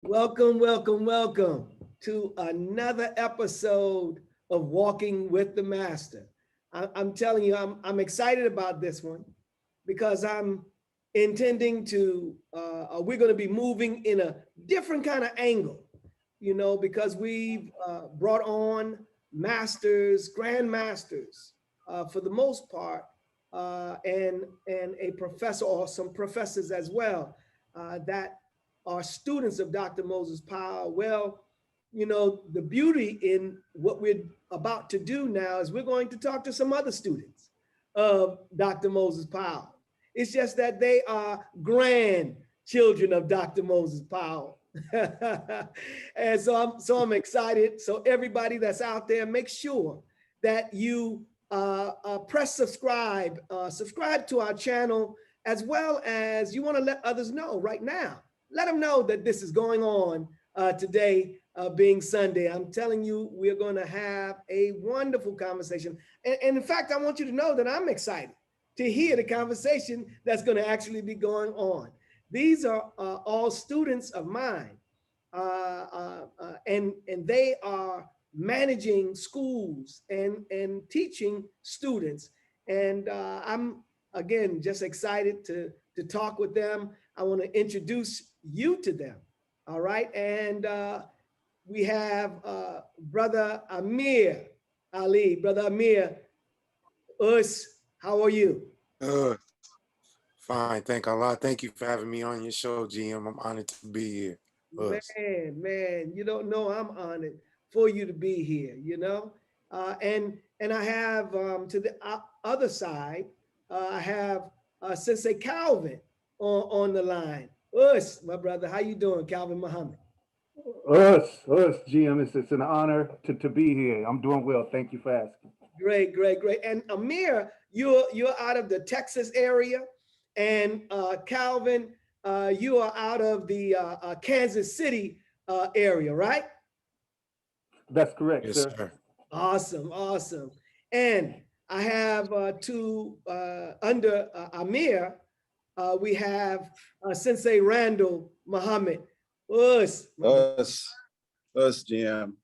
Welcome, welcome, welcome to another episode of Walking with the Master. I'm telling you, I'm excited about this one because I'm intending to, we're going to be moving in a different kind of angle, because we've brought on masters, grandmasters for the most part, and a professor or some professors as well that are students of Dr. Moses Powell. Well, the beauty in what we're about to do now is we're going to talk to some other students of Dr. Moses Powell. It's just that they are grandchildren of Dr. Moses Powell. And so I'm excited. So everybody that's out there, make sure that you press subscribe to our channel, as well as you want to let others know right now. Let them know that this is going on today, being Sunday. I'm telling you, we're going to have a wonderful conversation. And in fact, I want you to know that I'm excited to hear the conversation that's going to actually be going on. These are all students of mine, and they are managing schools and teaching students. And I'm again just excited to talk with them. I want to introduce you to them. All right, and we have Brother Amir Ali. Brother Amir, how are you? Uh, Fine, thank Allah. Thank you for having me on your show, GM. I'm honored to be here. Us. Man, you don't know I'm honored for you to be here, and I have to the other side, I have Sensei Calvin on the line. My brother, how you doing, Calvin Muhammad? GM. It's an honor to be here. I'm doing well. Thank you for asking. Great, great, great. And Amir, you're out of the Texas area, and Calvin, you are out of the Kansas City area, right? That's correct, Yes, sir. sir. Awesome, awesome. And I have two under Amir, we have Sensei Randall Muhammad. My brother, Us, GM,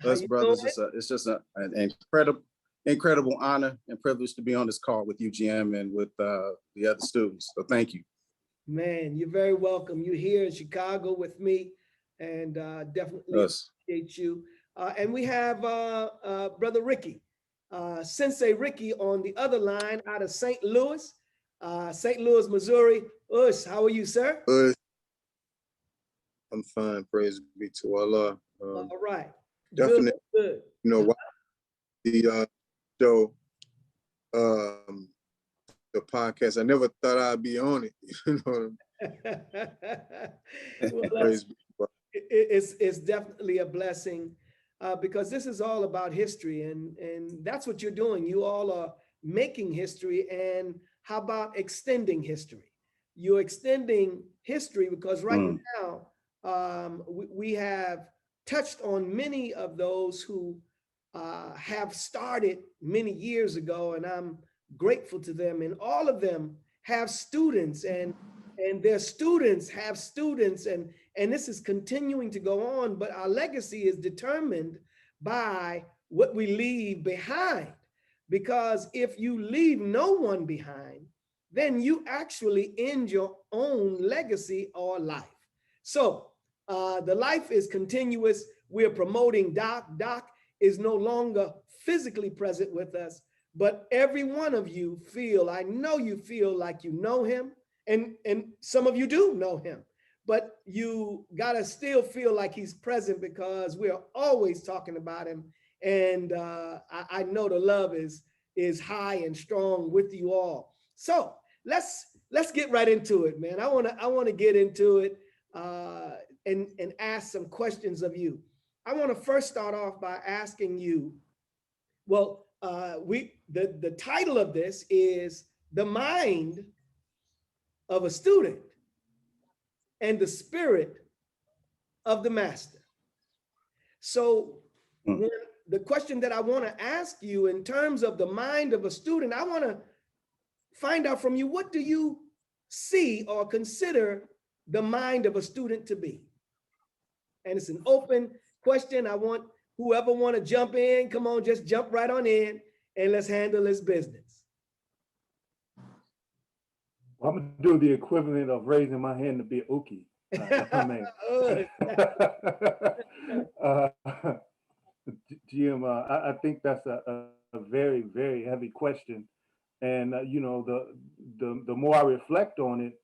how us you doing? brothers. It's just an incredible honor and privilege to be on this call with you, GM, and with the other students. So thank you. Man, you're very welcome. You're here in Chicago with me, and definitely Us. appreciate you. And we have Brother Ricky, Sensei Ricky on the other line out of St. Louis, Missouri. How are you, sir? Good. I'm fine. Praise be to Allah. All right. Good, Definitely, good. why the show, um, the podcast. I never thought I'd be on it. You know, Well, praise be. it's definitely a blessing because this is all about history, and that's what you're doing. You all are making history, and how about extending history? You're extending history because right Mm. now we have touched on many of those who have started many years ago, and I'm grateful to them. And all of them have students, and their students have students, and this is continuing to go on. But our legacy is determined by what we leave behind, because if you leave no one behind, then you actually end your own legacy or life. So the life is continuous. We're promoting Doc. Doc is no longer physically present with us, but every one of you I know you feel like you know him, and some of you do know him, but you gotta still feel like he's present because we're always talking about him. And I know the love is high and strong with you all. So let's get right into it, man. I wanna get into it and ask some questions of you. I want to first start off by asking you, well, the title of this is The Mind of a Student and the Spirit of the Master. So Mm. the question that I want to ask you in terms of the mind of a student, I want to find out from you, what do you see or consider the mind of a student to be? and it's an open question. I want whoever want to jump in, come on, just jump right on in and let's handle this business. I'm gonna do the equivalent of raising my hand to be Okie, if I may. uh, Jim, I think that's a very, very heavy question. And you know, the more I reflect on it,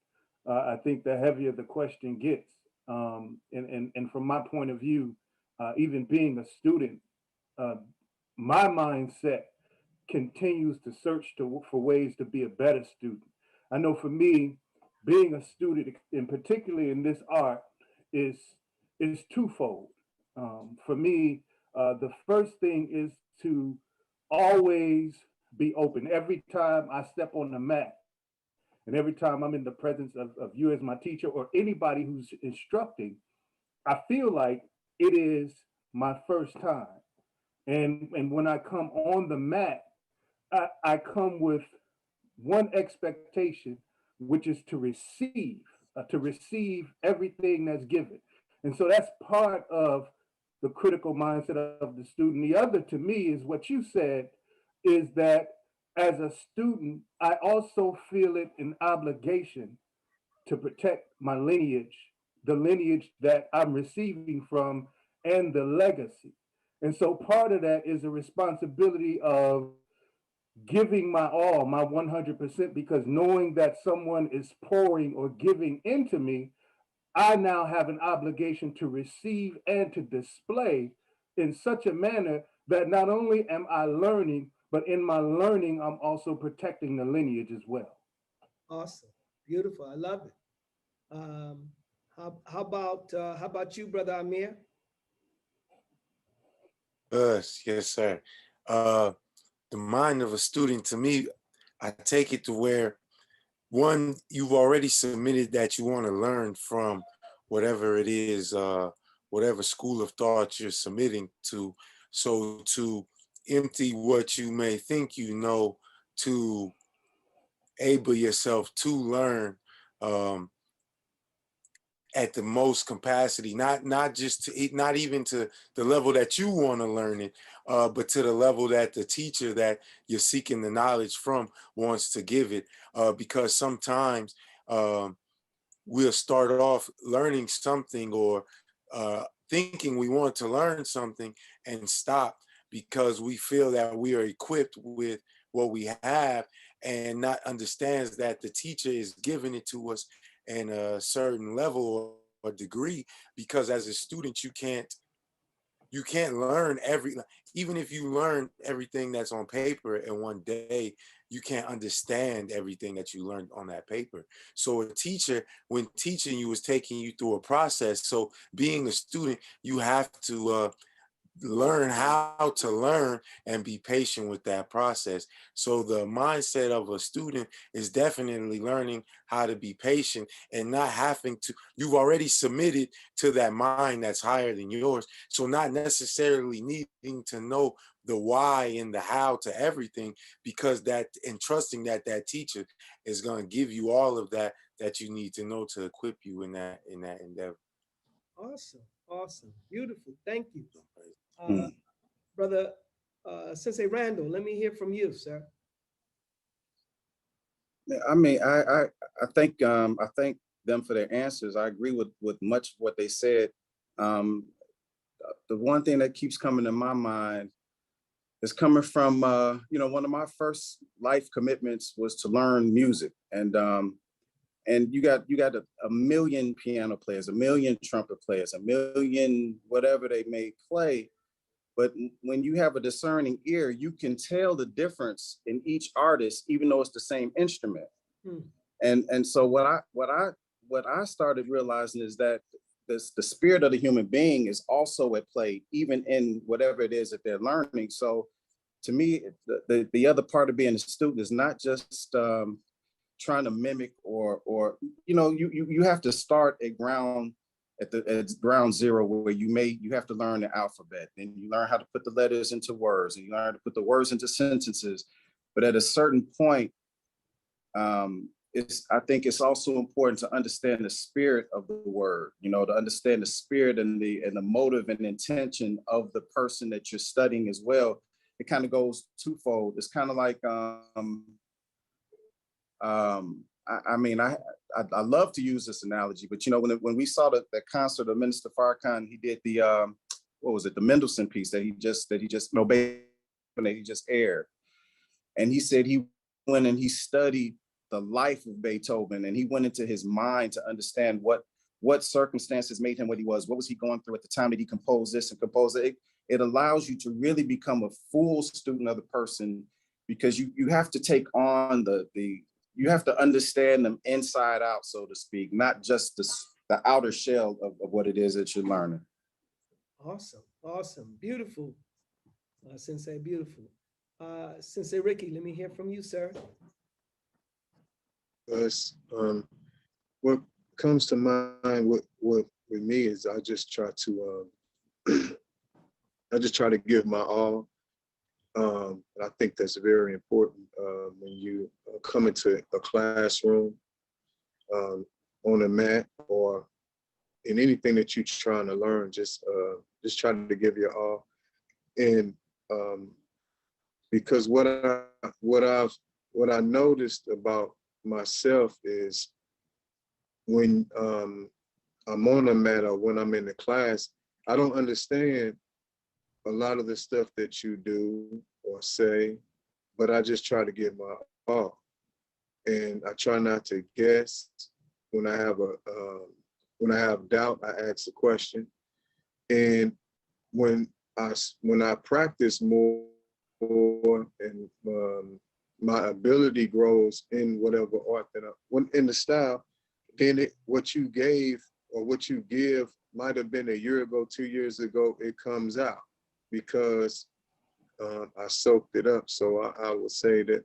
I think the heavier the question gets. And from my point of view, even being a student, uh, my mindset continues to search for ways to be a better student. I know for me, being a student, and particularly in this art, is twofold. For me, the first thing is to always be open. Every time I step on the mat, and every time I'm in the presence of you as my teacher or anybody who's instructing, I feel like it is my first time. And when I come on the mat, I come with one expectation, which is to receive everything that's given. And so that's part of the critical mindset of the student. The other to me is what you said, is that as a student, I also feel it an obligation to protect my lineage, the lineage that I'm receiving from, and the legacy. And so part of that is a responsibility of giving my all, my 100%, because knowing that someone is pouring or giving into me, I now have an obligation to receive and to display in such a manner that not only am I learning, but in my learning, I'm also protecting the lineage as well. Awesome. Beautiful. I love it. Um, how about you, Brother Amir? Yes, sir. The mind of a student, to me, I take it to where one, you've already submitted that you want to learn from whatever it is, whatever school of thought you're submitting to. So to empty what you may think you know, to able yourself to learn, um, at the most capacity, not just to not even to the level that you want to learn it, but to the level that the teacher that you're seeking the knowledge from wants to give it. Because sometimes we'll start off learning something or thinking we want to learn something and stop because we feel that we are equipped with what we have and not understands that the teacher is giving it to us in a certain level or degree, because as a student you can't learn even if you learn everything that's on paper in one day, you can't understand everything that you learned on that paper. So a teacher, when teaching you, is taking you through a process. So being a student, you have to learn how to learn and be patient with that process. So the mindset of a student is definitely learning how to be patient and not having to, you've already submitted to that mind that's higher than yours. So not necessarily needing to know the why and the how to everything, because that, and trusting that that teacher is going to give you all of that that you need to know to equip you in that endeavor. Awesome. Awesome. Beautiful. Thank you. Hmm. Brother Sensei Randall, let me hear from you, sir. I mean, I thank them for their answers. I agree with much of what they said. Um, the one thing that keeps coming to my mind is coming from one of my first life commitments was to learn music, and you got a million piano players, a million trumpet players, a million whatever they may play. But when you have a discerning ear, you can tell the difference in each artist, even though it's the same instrument. Hmm. And so what I started realizing is that the spirit of the human being is also at play, even in whatever it is that they're learning. So to me, the other part of being a student is not just trying to mimic or you have to start at ground zero, where you have to learn the alphabet, and you learn how to put the letters into words, and you learn how to put the words into sentences. But at a certain point, I think it's also important to understand the spirit of the word, you know, to understand the spirit and the motive and intention of the person that you're studying as well. It kind of goes twofold. It's kind of like I mean, I love to use this analogy, but you know, when we saw that concert of Minister Farrakhan, he did the what was it, the Mendelssohn piece that he just no, that he just aired, and he said he went and he studied the life of Beethoven, and he went into his mind to understand what circumstances made him what he was. What was he going through at the time that he composed this and composed it? It allows you to really become a full student of the person, because you have to take on you have to understand them inside out, so to speak, not just the outer shell of what it is that you're learning. Awesome, awesome, beautiful, Sensei, beautiful. Sensei Ricky, let me hear from you, sir. Because what comes to mind with me is I just try to give my all. I think that's very important when you come into a classroom, on a mat, or in anything that you're trying to learn. Just try to give your all. And because what I noticed about myself is when I'm on a mat or when I'm in the class, I don't understand a lot of the stuff that you do or say, but I just try to give my all. And I try not to guess. When I have doubt, I ask a question. And when I practice more and my ability grows in whatever art that in the style, then what you gave or what you give might have been a year ago, 2 years ago, it comes out because I soaked it up. So I would say that,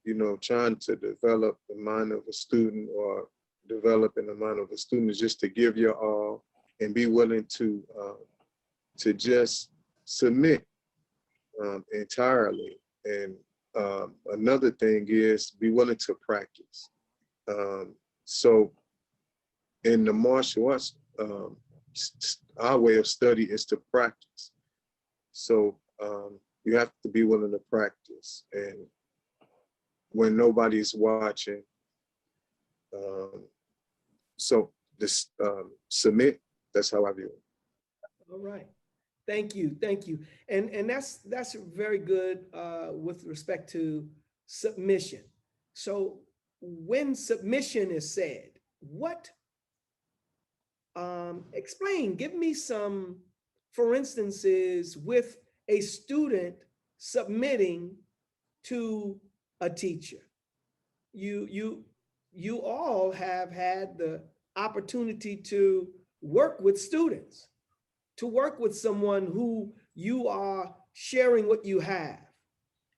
you know, trying to develop the mind of a student or developing the mind of a student is just to give your all and be willing to just submit entirely. And another thing is be willing to practice. So in the martial arts, our way of study is to practice. So you have to be willing to practice. And when nobody's watching, so this submit, that's how I view it. All right. Thank you. Thank you. And that's very good with respect to submission. So when submission is said, what explain, give me some, for instances, with a student submitting to a teacher. You all have had the opportunity to work with students, to work with someone who you are sharing what you have.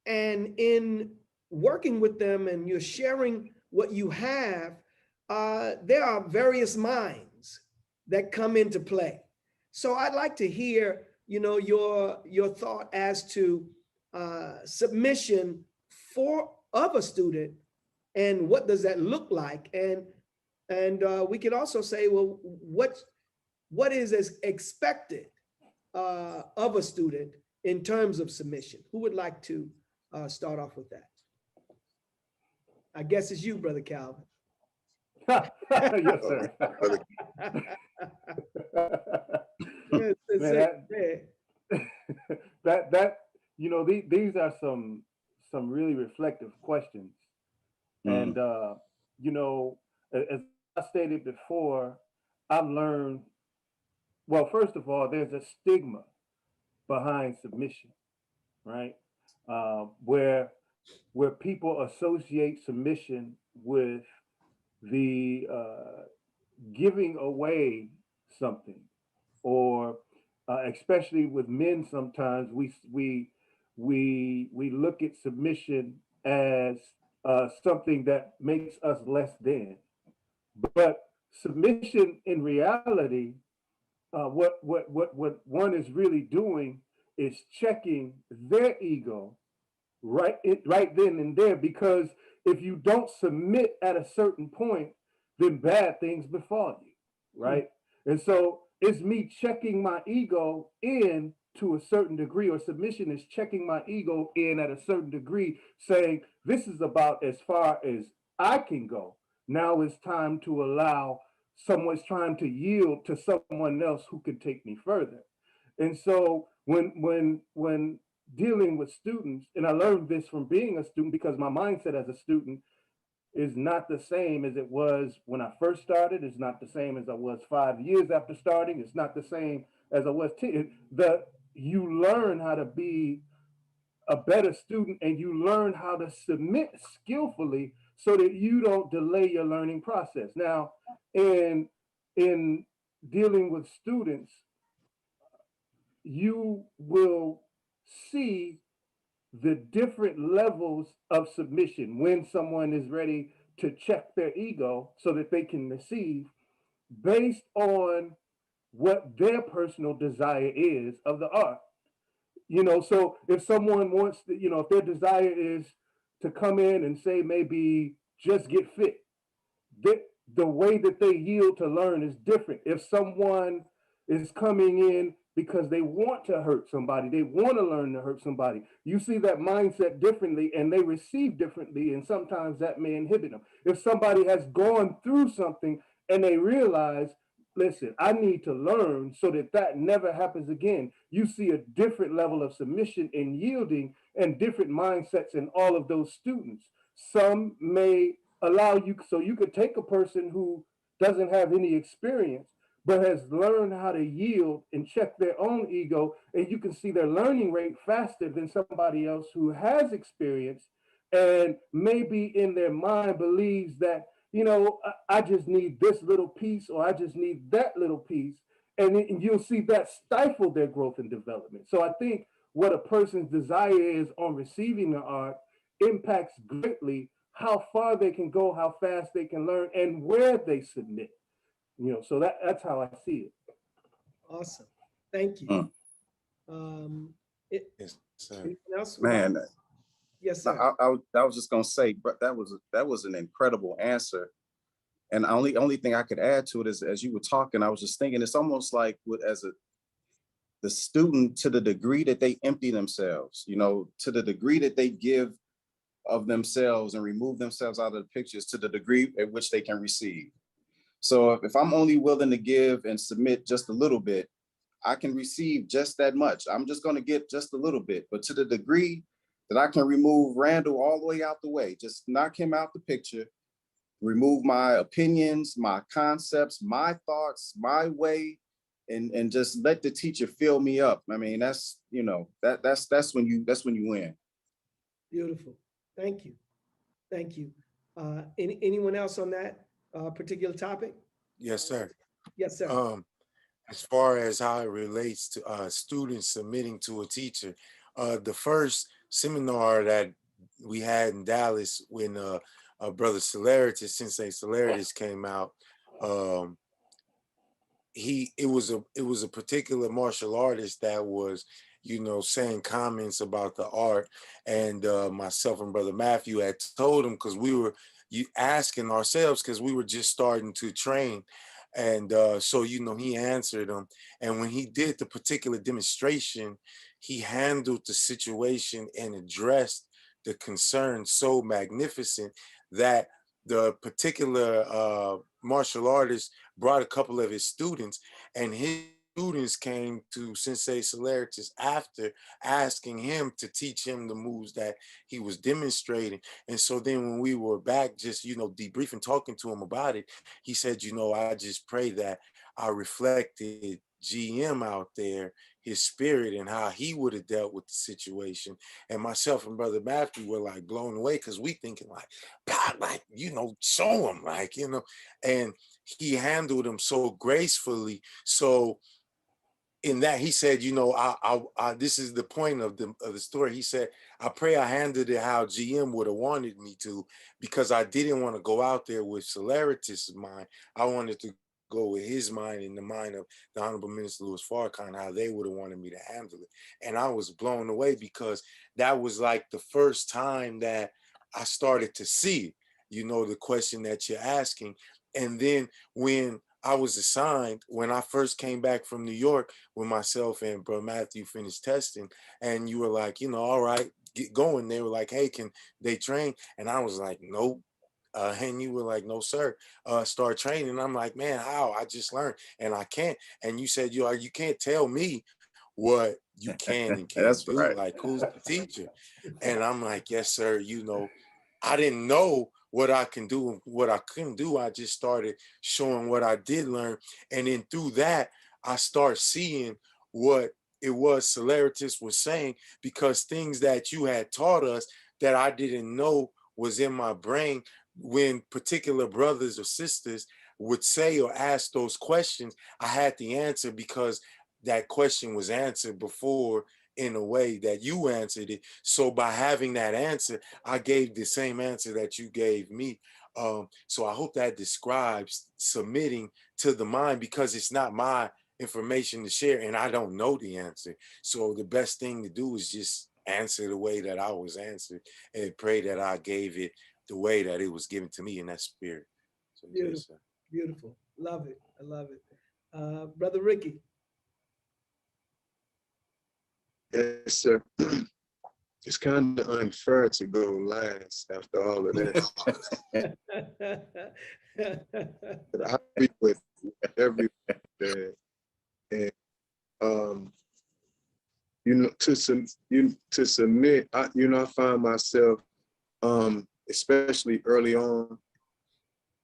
And in working with them and you're sharing what you have, there are various minds that come into play. So I'd like to hear, you know, your thought as to submission of a student, and what does that look like? And we could also say, well, what is as expected of a student in terms of submission? Who would like to start off with that? I guess it's you, Brother Calvin. Yes, sir. Yes, Man, that you know, these are some really reflective questions. And you know, as I stated before, I've learned, well, first of all, there's a stigma behind submission, right? Where people associate submission with the giving away something, or especially with men, sometimes we look at submission as something that makes us less than. But submission in reality, what one is really doing is checking their ego right then and there, because if you don't submit at a certain point, then bad things befall you, Hmm. right? And so it's me checking my ego in to a certain degree, or submission is checking my ego in at a certain degree, saying this is about as far as I can go. Now it's time to allow someone's trying to yield to someone else who can take me further. And so when dealing with students, and I learned this from being a student, because my mindset as a student is not the same as it was when I first started. It's not the same as I was 5 years after starting. It's not the same as I was 10. You learn how to be a better student, and you learn how to submit skillfully so that you don't delay your learning process. Now, in dealing with students, you will see the different levels of submission when someone is ready to check their ego so that they can receive, based on what their personal desire is of the art. So if someone wants to, if their desire is to come in and say maybe just get fit, the, the way that they yield to learn is different. If someone is coming in because they want to hurt somebody, they want to learn to hurt somebody, you see that mindset differently, and they receive differently, and sometimes that may inhibit them. If somebody has gone through something and they realize, listen, I need to learn so that that never happens again, you see a different level of submission and yielding, and different mindsets in all of those students. Some may allow you, so you could take a person who doesn't have any experience but has learned how to yield and check their own ego, and you can see their learning rate faster than somebody else who has experience and maybe in their mind believes that, I just need this little piece, or I just need that little piece, and you'll see that stifle their growth and development. So I think what a person's desire is on receiving the art impacts greatly how far they can go, how fast they can learn, and where they submit. So that's how I see it. Awesome. Thank you. Mm. Um, it, Yes, sir. anyone else would like? Man, Yes, no, sir. I was just gonna say, but that was an incredible answer. And only thing I could add to it is, as you were talking, I was just thinking it's almost like as the student, to the degree that they empty themselves, to the degree that they give of themselves and remove themselves out of the pictures, to the degree at which they can receive. So if I'm only willing to give and submit just a little bit, I can receive just that much. I'm just going to get just a little bit. But to the degree that I can remove Randall all the way out the way, just knock him out the picture, remove my opinions, my concepts, my thoughts, my way, and just let the teacher fill me up. I mean, that's when you win. Beautiful. Thank you. Thank you. Anyone else on that particular topic? Yes, sir. Yes, sir. Um, as far as how it relates to students submitting to a teacher, the first seminar that we had in Dallas when brother Celeritis, Sensei Celeritis came out, um, it was a particular martial artist that was, saying comments about the art, and myself and brother Matthew had told him, because we were asking ourselves, because we were just starting to train, and so he answered them, and when he did the particular demonstration, he handled the situation and addressed the concern so magnificent that the particular martial artist brought a couple of his students, and his students came to Sensei Celeritis after, asking him to teach him the moves that he was demonstrating. And so then when we were back, just, debriefing, talking to him about it, he said, I just pray that I reflected GM out there, his spirit, and how he would have dealt with the situation. And myself and brother Matthew were like blown away, because we thinking like, God, like, show him, like, and he handled him so gracefully. So in that, he said, this is the point of the story. He said, I pray I handled it how GM would have wanted me to, because I didn't want to go out there with Celeritis' mind. I wanted to go with his mind and the mind of the Honorable Minister Louis Farrakhan, how they would have wanted me to handle it. And I was blown away because that was like the first time that I started to see it, you know, the question that you're asking. And then when I was assigned, when I first came back from New York, when myself and Bro Matthew finished testing, and you were like, you know, all right, get going. They were like, hey, can they train? And I was like, nope. And you were like, no, sir, start training. And I'm like, man, how? I just learned and I can't. And you said, you can't tell me what you can and can't That's do. right. Like, who's the teacher? And I'm like, yes, sir. You know, I didn't know what I can do and what I couldn't do. I just started showing what I did learn. And then through that, I start seeing what it was Celeritas was saying, because things that you had taught us that I didn't know was in my brain, when particular brothers or sisters would say or ask those questions, I had the answer because that question was answered before in a way that you answered it. So by having that answer, I gave the same answer that you gave me. So I hope that describes submitting to the mind, because it's not my information to share and I don't know the answer. So the best thing to do is just answer the way that I was answered and pray that I gave it the way that it was given to me in that spirit. So Beautiful, yes, sir. beautiful. Love it. I love it. Brother Ricky. Yes, sir. It's kind of unfair to go last after all of this. But I agree with everyone that, and you know, to submit, I find myself, especially early on,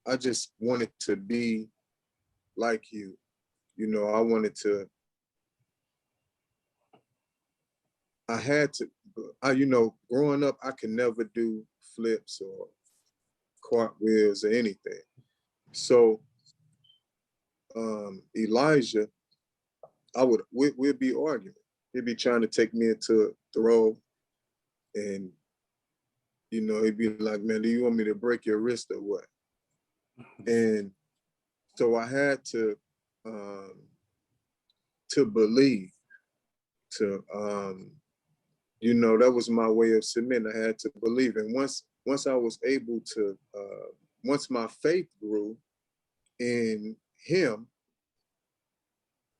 I just wanted to be like you. You know, I had to, you know, growing up, I could never do flips or cartwheels or anything. So Elijah, we'd be arguing. He'd be trying to take me into a throw, and you know, he'd be like, "Man, do you want me to break your wrist or what?" And so I had to believe, to you know, that was my way of submitting. I had to believe, and once I was able to, once my faith grew in him,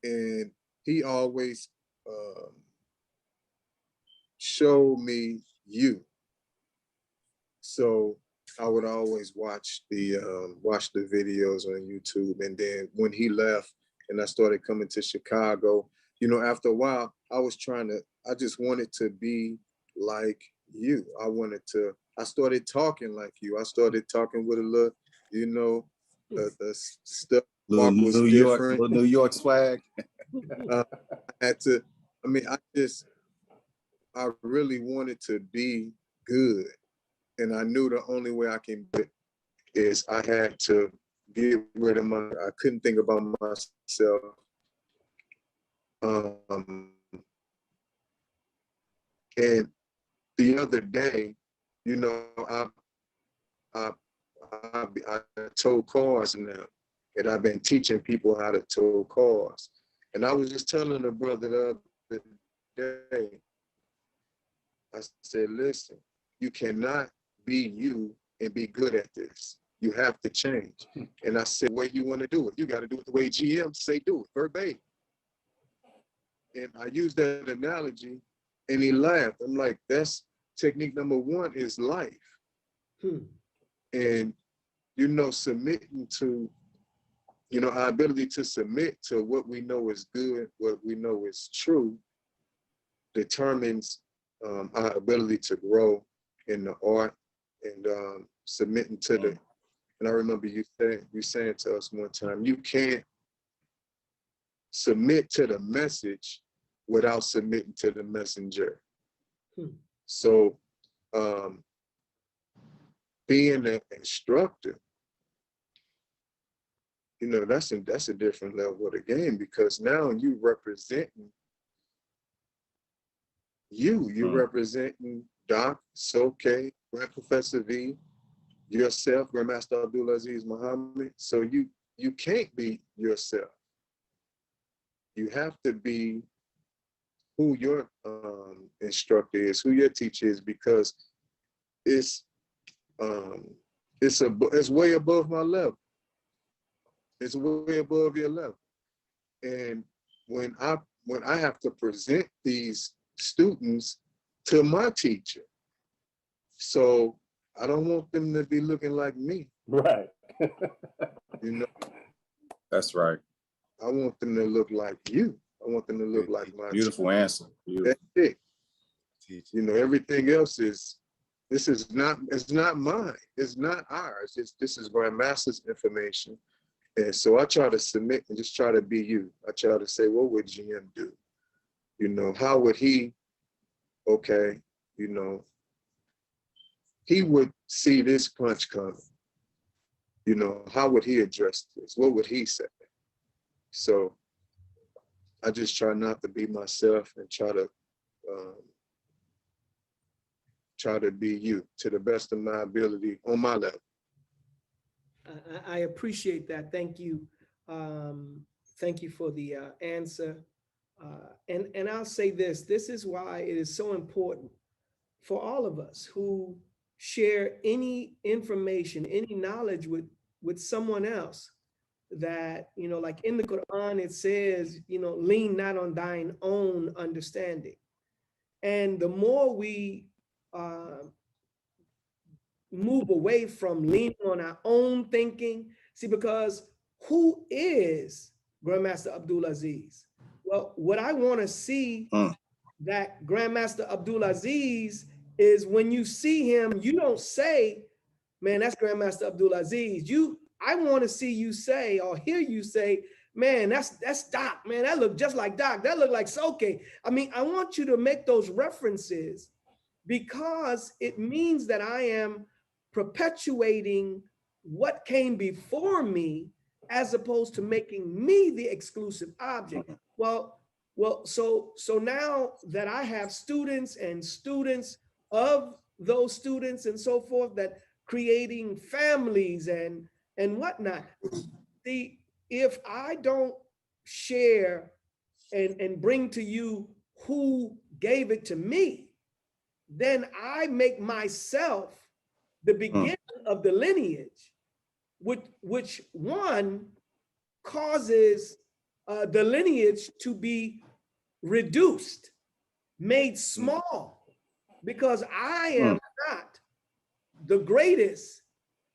and he always showed me you. So I would always watch the videos on YouTube. And then when he left and I started coming to Chicago, you know, after a while, I just wanted to be like you. I started talking like you. I started talking with a little, you know, the stuff Little walk was New York, different. little New York swag. I had to, I mean, I really wanted to be good. And I knew the only way I can do it is I had to get rid of I couldn't think about myself. And the other day, you know, I, I tow cars now, and I've been teaching people how to tow cars. And I was just telling the brother the other day, I said, listen, you cannot be you and be good at this. You have to change. And I said, the way you want to do it, you got to do it the way GM say do it, verbatim. And I used that analogy, and he laughed. I'm like, that's technique number one is life. And, you know, submitting to, you know, our ability to submit to what we know is good, what we know is true, determines our ability to grow in the art, and submitting to the, and I remember you saying to us one time, you can't submit to the message without submitting to the messenger. So being an instructor, you know, that's a different level of the game, because now you representing you're representing Doc, Soke, Grand Professor V, yourself, Grandmaster Abdulaziz Muhammad. So you can't be yourself. You have to be who your instructor is, who your teacher is, because it's it's way above my level. It's way above your level. And when I have to present these students to my teacher, so I don't want them to be looking like me. Right. You know, That's right. I want them to look like you. I want them to look like my Beautiful answer. Beautiful. That's it. Teach. You know, everything else is, it's not mine. It's not ours. This is Grandmaster's information. And so I try to submit and just try to be you. I try to say, what would GM do? You know, how would he, okay, you know, he would see this punch coming. You know, how would he address this? What would he say? So I just try not to be myself and try to be you to the best of my ability on my level. I appreciate that. Thank you. Thank you for the answer. And I'll say this, this is why it is so important for all of us who share any information, any knowledge with someone else, that, you know, like in the Quran, it says, you know, lean not on thine own understanding. And the more we move away from leaning on our own thinking, see, because who is Grandmaster Abdul Aziz? Well, what I want to see that Grandmaster Abdul Aziz is, when you see him, you don't say, man, that's Grandmaster Abdul Aziz. I want to see you say, or hear you say, man, that's Doc, man, that look just like Doc. That look like Soke. I mean, I want you to make those references, because it means that I am perpetuating what came before me, as opposed to making me the exclusive object. Well, so now that I have students and students of those students and so forth, that creating families and whatnot. See, if I don't share and bring to you who gave it to me, then I make myself the beginning of the lineage, which one causes the lineage to be reduced, made small, because I am not the greatest.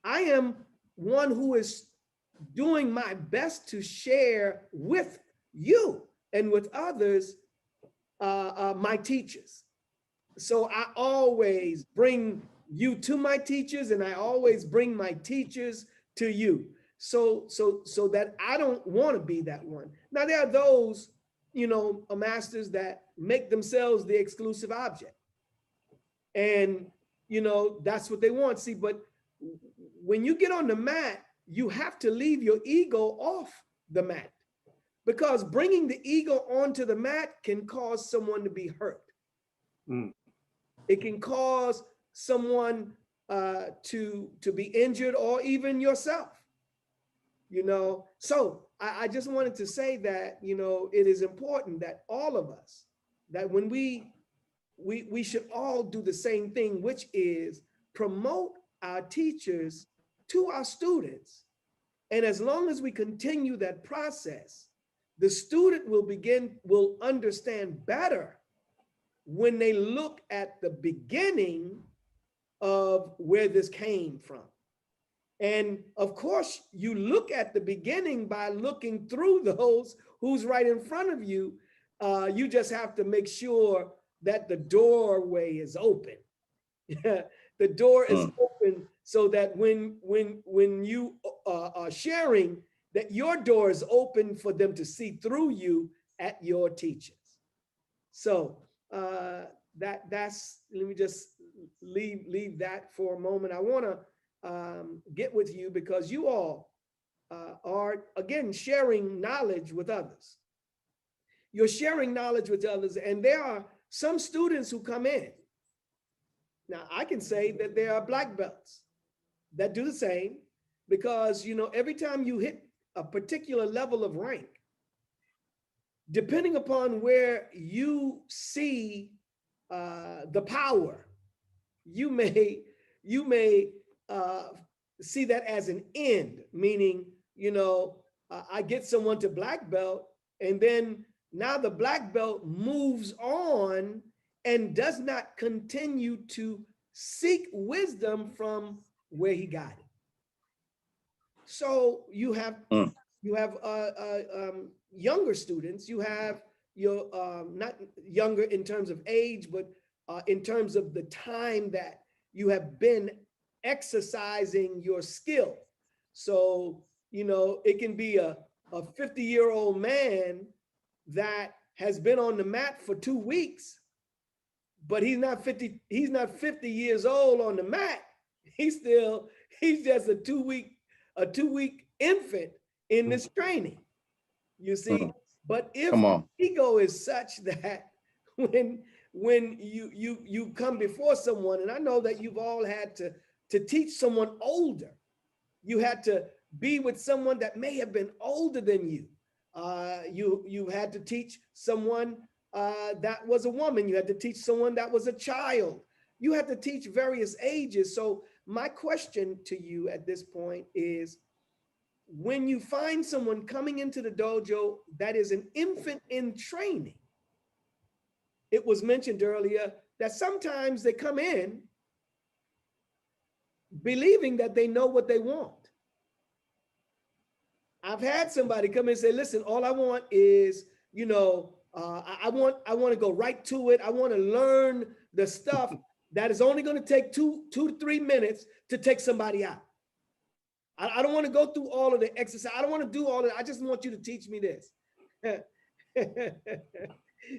I am one who is doing my best to share with you and with others, my teachers. So I always bring you to my teachers, and I always bring my teachers to you. So that I don't want to be that one. Now, there are those, you know, masters that make themselves the exclusive object. And, you know, that's what they want. See, but when you get on the mat, you have to leave your ego off the mat, because bringing the ego onto the mat can cause someone to be hurt. It can cause someone to be injured, or even yourself, you know. So I just wanted to say that, you know, it is important that all of us, that when we should all do the same thing, which is promote our teachers to our students. And as long as we continue that process, the student will understand better when they look at the beginning of where this came from. And of course, you look at the beginning by looking through those who's right in front of you. You just have to make sure that the doorway is open. The door is open, so that when you are sharing, that your door is open for them to see through you at your teachings. So that's, let me just leave that for a moment. I want to get with you, because you all are, again, sharing knowledge with others. You're sharing knowledge with others, and there are some students who come in. Now, I can say that there are black belts that do the same, because, you know, every time you hit a particular level of rank, depending upon where you see the power, you may uh, see that as an end, meaning, I get someone to black belt, and then now the black belt moves on and does not continue to seek wisdom from where he got it. So you have Mm. younger students. You have your not younger in terms of age, but in terms of the time that you have been exercising your skill. So it can be a 50-year-old man that has been on the mat for 2 weeks, but he's not 50. He's not 50 years old on the mat. He's just a 2 week infant in this training. You see, Mm. but if Come on. ego is such that when you come before someone, and I know that you've all had to teach someone older, you had to be with someone that may have been older than you. You had to teach someone that was a woman. You had to teach someone that was a child. You had to teach various ages. So my question to you at this point is, when you find someone coming into the dojo that is an infant in training, it was mentioned earlier that sometimes they come in believing that they know what they want. I've had somebody come in and say, listen, all I want is, I want to go right to it. I want to learn the stuff that is only going to take 2 to 3 minutes to take somebody out. I don't want to go through all of the exercise. I don't want to do all of it. I just want you to teach me this.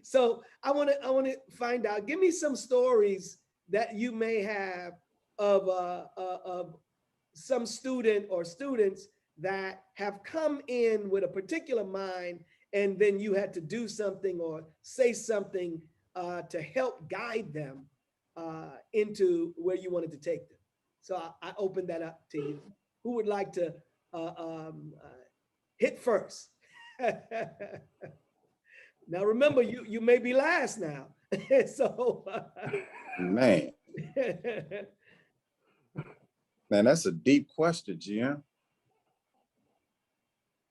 So I want to find out. Give me some stories that you may have of some student or students that have come in with a particular mind, and then you had to do something or say something to help guide them into where you wanted to take them. So I open that up to you. Who would like to hit first? Now remember, you may be last now. So Man, that's a deep question, Gian.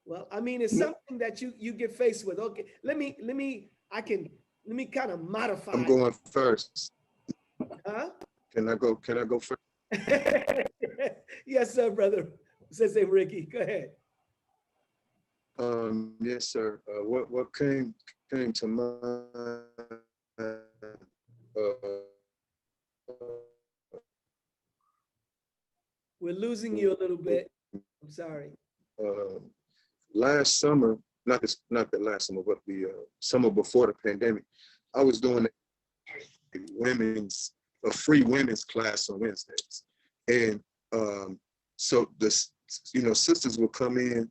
well, I mean, it's something that you get faced with. Okay, let me kind of modify. I'm going first. Huh? Can I go first? Yes, sir, brother. Says Ricky. Go ahead. Yes, sir. What came to mind? We're losing you a little bit. I'm sorry. Last summer, not the last summer, but the summer before the pandemic, I was doing a free women's class on Wednesdays, and so sisters would come in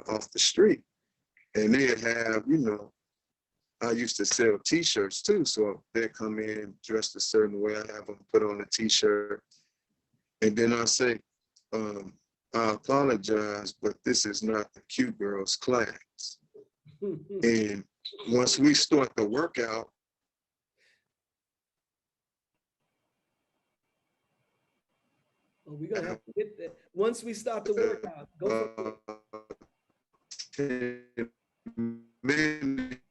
off the street, and they'd have, I used to sell T-shirts too, so they'd come in dressed a certain way. I have them put on a T-shirt, and then I say, I apologize, but this is not the cute girls class. And once we start the workout, well, we're gonna have to get there. Once we start the workout, go for it. 10 minutes,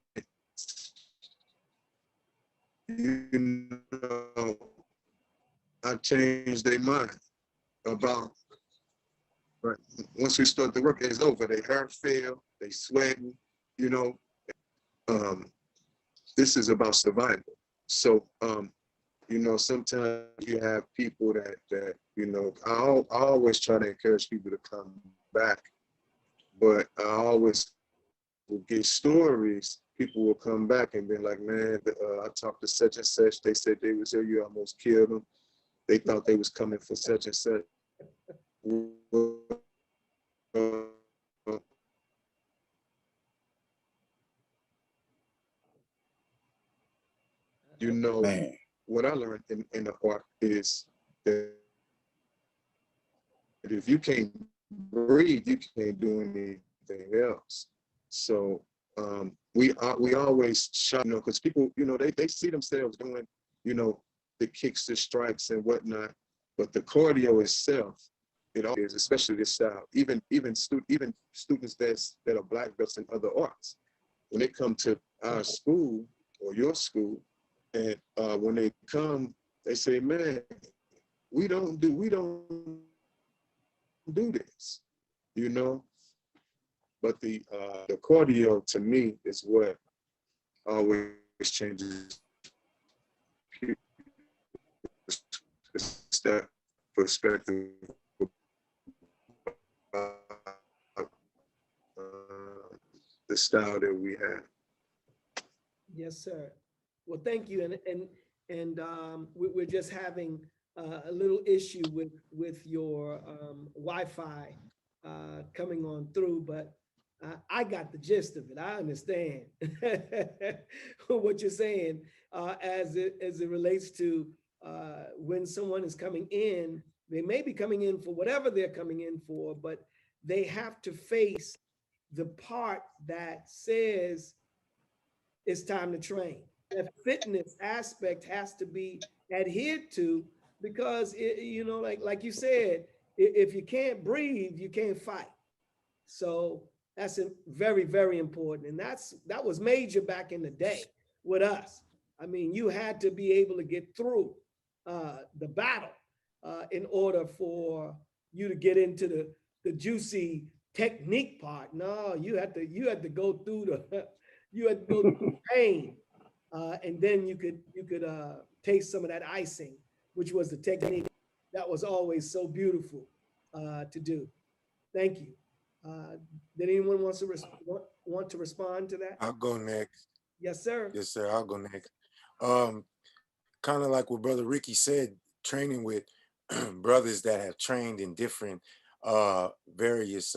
I changed their mind about, right. Once we start the work, it's over. They hair fail, they sweating, this is about survival. So, sometimes you have people that I always try to encourage people to come back, but I always will get stories. People will come back and be like, man, I talked to such and such. They said they was here, you almost killed them. They thought they was coming for such and such. Man. What I learned in the art is that if you can't breathe, you can't do anything. anything else. So we always shot, because people, they see themselves doing, the kicks, the strikes, and whatnot. But the cardio itself, it all is, especially this style. Even students that are black belts in other arts, when they come to our school or your school, and when they come, they say, "Man, we don't do this," you know. But the cardio to me is what always changes that perspective about the style that we have. Yes, sir. Well, thank you. We're just having a little issue with your Wi-Fi coming on through, but I got the gist of it. I understand what you're saying as it relates to when someone is coming in. They may be coming in for whatever they're coming in for, but they have to face the part that says it's time to train. The fitness aspect has to be adhered to because like you said, if you can't breathe, you can't fight. So that's very, very important. And that was major back in the day with us. I mean, you had to be able to get through the battle in order for you to get into the juicy technique part. No, you had to go through the you had to go through the pain, and then you could taste some of that icing, which was the technique that was always so beautiful to do. Thank you. Uh, did anyone want to respond to that? I'll go next. Yes, sir. Yes, sir. I'll go next. Um, Kind of like what Brother Ricky said, training with brothers that have trained in different various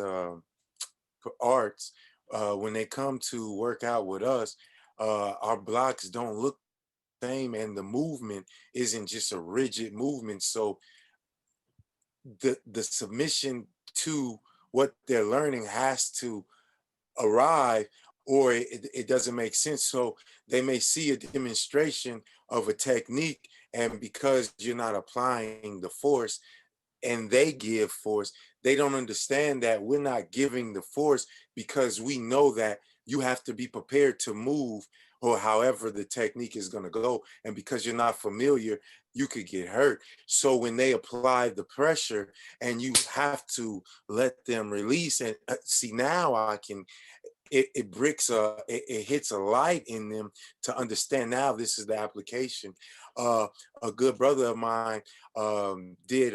arts. When they come to work out with us, our blocks don't look the same, and the movement isn't just a rigid movement. So the submission to what they're learning has to arrive, or it doesn't make sense. So they may see a demonstration of a technique, and because you're not applying the force and they give force, they don't understand that we're not giving the force because we know that you have to be prepared to move or however the technique is going to go. And because you're not familiar, you could get hurt. So when they apply the pressure and you have to let them release, and see, now I can, it hits a light in them to understand now this is the application. A good brother of mine did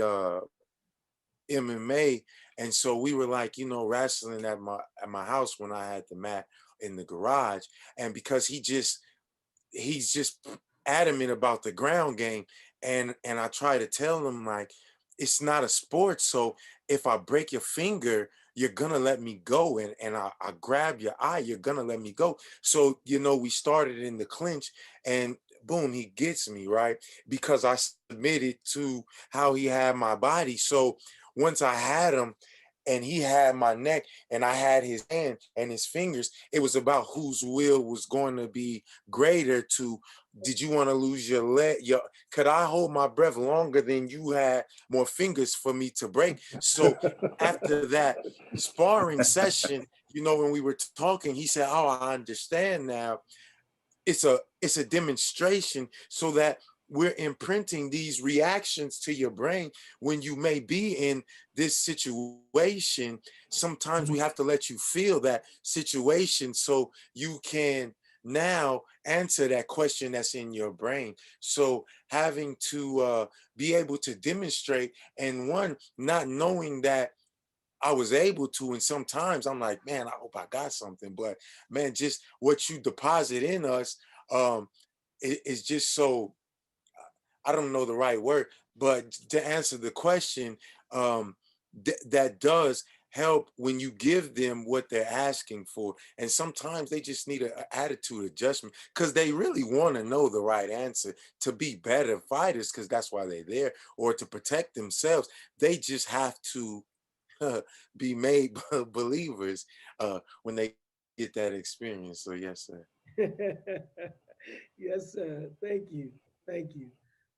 MMA, and so we were like, wrestling at my house when I had the mat in the garage. And because he's just adamant about the ground game, and I try to tell him, like, it's not a sport, so if I break your finger, you're gonna let me go, and I grab your eye, you're gonna let me go. So we started in the clinch, and boom, he gets me, right, because I submitted to how he had my body. So once I had him and he had my neck and I had his hand and his fingers, it was about whose will was going to be greater. To, did you want to lose your leg? Could I hold my breath longer than you had more fingers for me to break? So after that sparring session, when we were talking, he said, "Oh, I understand now. It's a demonstration so that we're imprinting these reactions to your brain when you may be in this situation. Sometimes we have to let you feel that situation so you can now answer that question that's in your brain." So having to be able to demonstrate, and one, not knowing that I was able to, and sometimes I'm like, man, I hope I got something. But man, just what you deposit in us is just so, I don't know the right word, but to answer the question, that does help when you give them what they're asking for. And sometimes they just need an attitude adjustment because they really want to know the right answer to be better fighters, because that's why they're there, or to protect themselves. They just have to be made believers when they get that experience. So yes, sir. Yes, sir. Thank you. Thank you.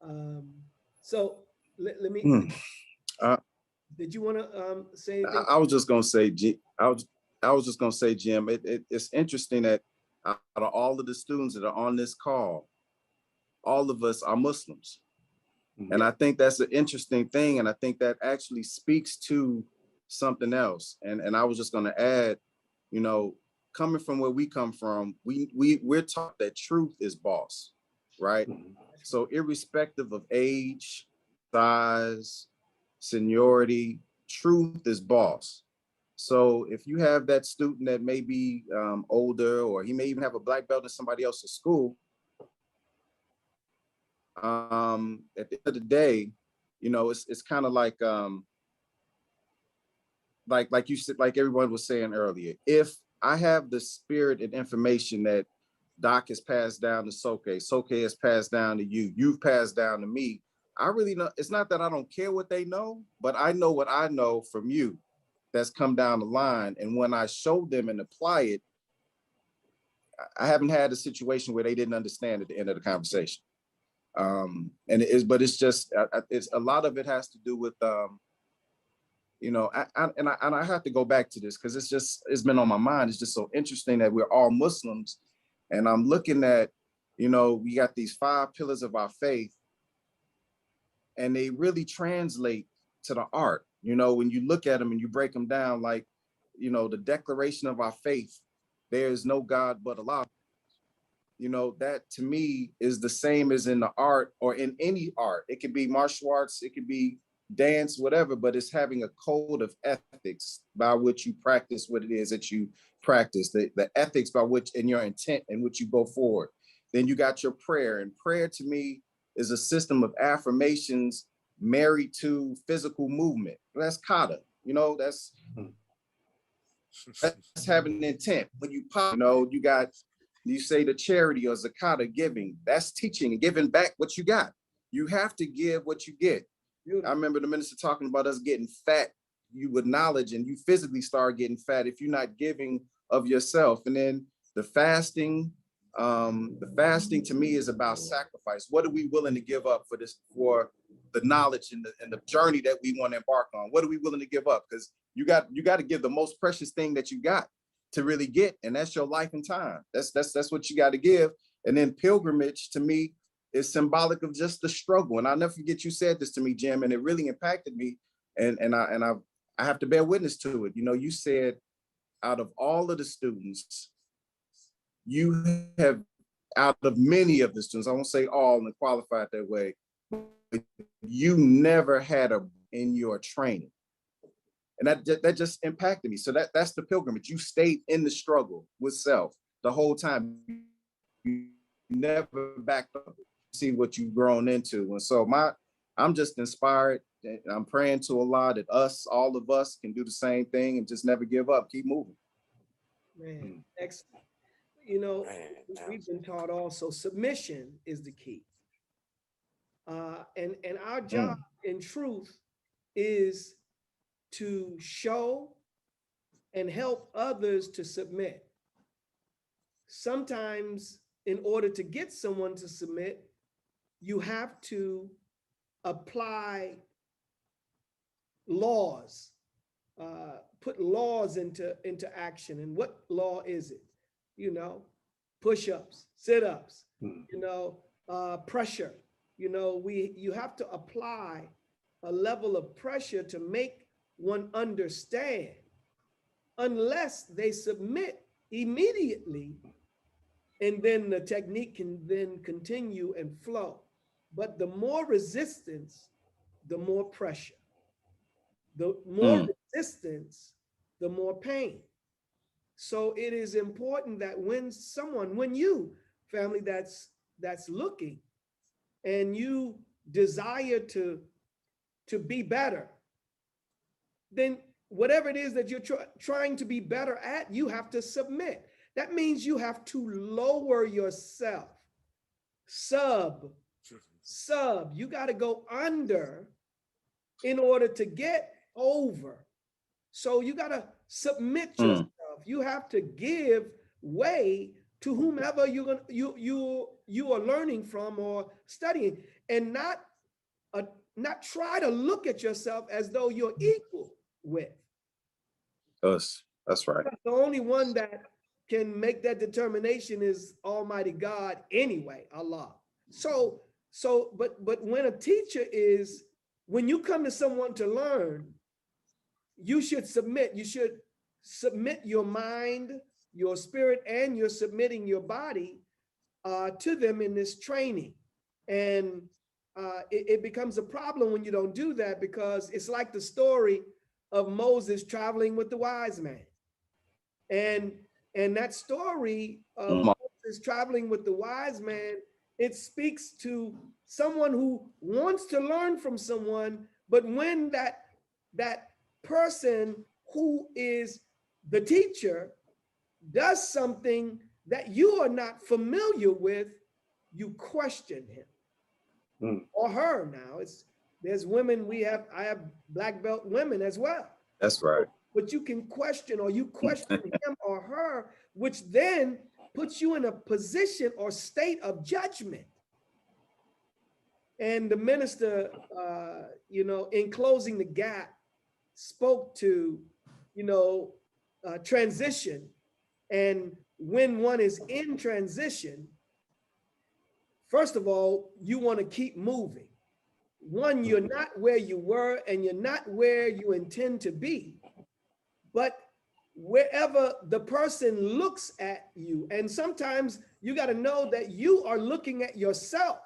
Um, so let me, Mm. Uh, did you want to say anything? I was just gonna say, I was just gonna say, Jim. It's interesting that out of all of the students that are on this call, all of us are Muslims, and Yeah. I think that's an interesting thing, and I think that actually speaks to something else. And I was just gonna add, you know, coming from where we come from, we're taught that truth is boss, right? Mhm. That's right. So irrespective of age, size, seniority, truth is boss. So if you have that student that may be older, or he may even have a black belt in somebody else's school, at the end of the day, you know, it's kind of like you said, like everyone was saying earlier. If I have the spirit and information that Doc has passed down to Soke has passed down to you, you've passed down to me. I really know it's not that I don't care what they know, but I know what I know from you that's come down the line. And when I show them and apply it, I haven't had a situation where they didn't understand at the end of the conversation. And it is, but it's just, it's a lot of it has to do with, you know, and I have to go back to this because it's been on my mind. It's just so interesting that we're all Muslims, and I'm looking at, you know, we got these 5 pillars of our faith, and they really translate to the art. You know, when you look at them and you break them down, like, you know, the declaration of our faith, there is no God but Allah. You know, that to me is the same as in the art or in any art. It could be martial arts, it could be dance, whatever, but it's having a code of ethics by which you practice what it is that you practice, the ethics by which and your intent in which you go forward. Then you got your prayer. And prayer to me is a system of affirmations married to physical movement. That's kata. You know, that's having intent. When you pop, you know, you say the charity or zakata giving, that's teaching and giving back what you got. You have to give what you get. I Beautiful. remember the minister talking about us getting fat, you with knowledge, and you physically start getting fat if you're not giving of yourself. And then the fasting to me is about sacrifice. What are we willing to give up for this, for the knowledge and the journey that we want to embark on? What are we willing to give up? Because you got to give the most precious thing that you got to really get, and that's your life and time. That's what you got to give. And then pilgrimage to me is symbolic of just the struggle. And I'll never forget you said this to me, Jim, and it really impacted me. And I have to bear witness to it. You know, you said out of all of the students, you have out of many of the students, I won't say all and qualify it that way, but you never had a in your training. And that just impacted me. So that's the pilgrimage. You stayed in the struggle with self the whole time. You never backed up. See what you've grown into. And so I'm just inspired. I'm praying to Allah that all of us can do the same thing and just never give up. Keep moving. Man, excellent. You know, Man, we've been taught also submission is the key. And our job Mm, in truth is to show and help others to submit. Sometimes, in order to get someone to submit, you have to apply laws, put laws into action. And what law is it? You know, push-ups, sit-ups, Mhm. pressure. You have to apply a level of pressure to make one understand. Unless they submit immediately, and then the technique can then continue and flow. But the more resistance, the more pressure. The more mm, resistance, the more pain. So it is important that when you, family, that's looking, and you desire to be better, then whatever it is that you're trying to be better at, you have to submit. That means you have to lower yourself. Sub, sub. You got to go under in order to get over. So you got to submit Mm. yourself. You have to give way to whomever you are learning from or studying, and not try to look at yourself as though you're equal with. Us. That's right. The only one that can make that determination is Almighty God anyway, Allah. But when a teacher is, when you come to someone to learn, you should submit. You should submit your mind, your spirit, and you're submitting your body to them in this training. And it becomes a problem when you don't do that, because it's like the story of Moses traveling with the wise man. And that story of Moses traveling with the wise man, it speaks to someone who wants to learn from someone, but when that person who is the teacher does something that you are not familiar with, you question him or her. Now there's women, I have black belt women as well. That's right. But you can question, or you question him or her, which then puts you in a position or state of judgment. And the minister, in closing the gap, spoke to, transition. And when one is in transition, first of all, you want to keep moving. One, you're not where you were and you're not where you intend to be, but wherever the person looks at you, and sometimes you got to know that you are looking at yourself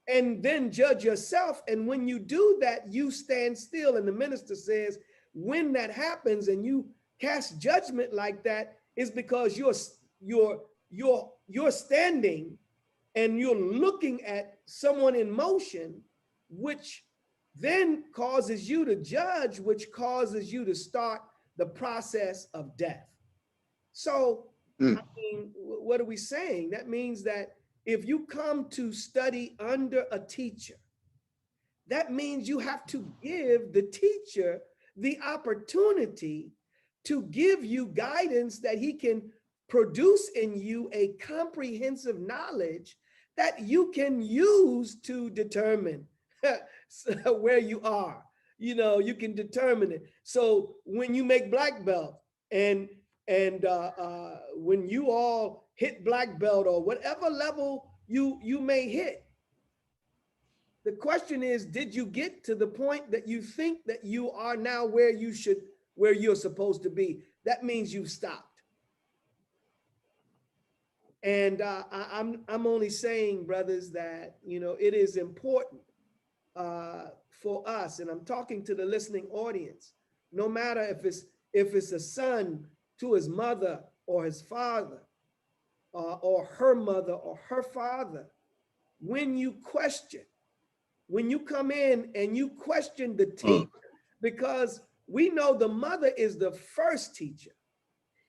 and then judge yourself. And when you do that, you stand still. And the minister says, when that happens and you cast judgment like that, is because you're standing and you're looking at someone in motion, which then causes you to judge, which causes you to start the process of death. So, I mean, what are we saying? That means that if you come to study under a teacher, that means you have to give the teacher the opportunity to give you guidance, that he can produce in you a comprehensive knowledge that you can use to determine where you are. You can determine it. So when you make black belt and when you all hit black belt or whatever level you may hit, the question is, did you get to the point that you think that you are now where you're supposed to be? That means you've stopped. And I'm only saying, brothers, that it is important for us, and I'm talking to the listening audience, no matter if it's a son to his mother or his father, or her mother or her father, when you come in and you question the teacher, because we know the mother is the first teacher,